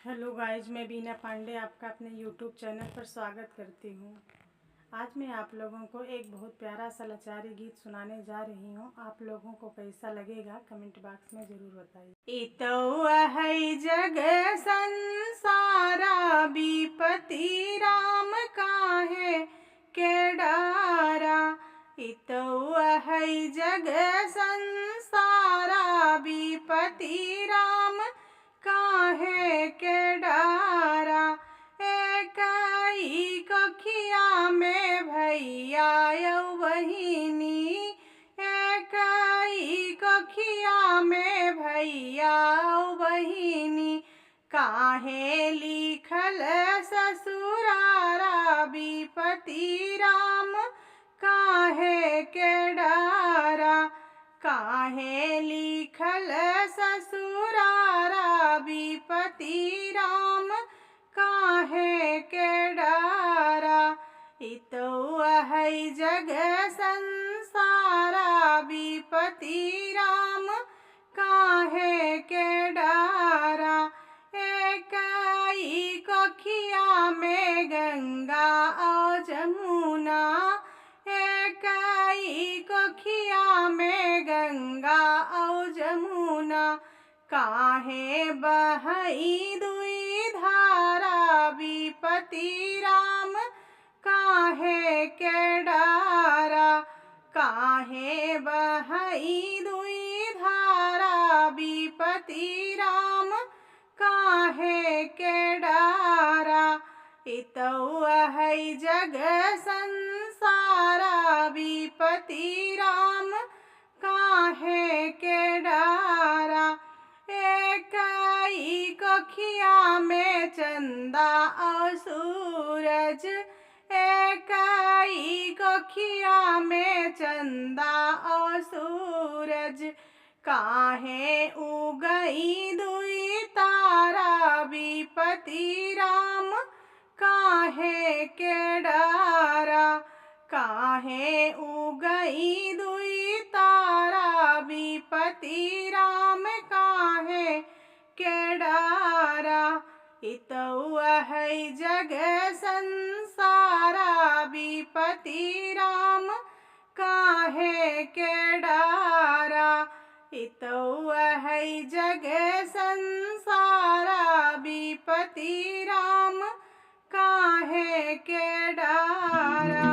Hello guys, मैं बीना पांडे आपका अपने यूट्यूब चैनल पर स्वागत करती हूँ। आज मैं आप लोगों को एक बहुत प्यारा सा लाचारी गीत सुनाने जा रही हूँ। आप लोगों को कैसा लगेगा कमेंट बॉक्स में ज़रूर बताइए। इतौआ है जग संसारा विपति राम काहे के डारा। इतौआ है जग संसारा विपति राम काहे के डारा। एकाई कखिया में भैया यौ बहिनी, एकाई कखिया में भैया बहिनी। काहे लिखल ससुरारा विपति राम काहे के डारा। काहे लिखल ससुरारा विपति राम काहे के डारा। इतौआ है जग संसारा विपति राम काहे के डारा। एकाई कखिया में गंगा और जमुना, एकाई कखिया में गंगा और जमुना। काहे बहई दुई धारा विपति राम काहे के डारा। काहे बहई दुई धारा विपति राम काहे के डारा। इतौआ है जग संसारा विपति राम काहे के डारा। एकाई कखिया में चंदा और सूरज, एकाई कखिया में चंदा और सूरज। काहे उगई दुई तारा विपति राम काहे के डारा। काहे उगई दुई तारा विपति राम काहे के डारा। इतौआ है जग संसारा विपति राम काहे के डारा। इतौआ है जग संसारा विपति राम काहे के डारा।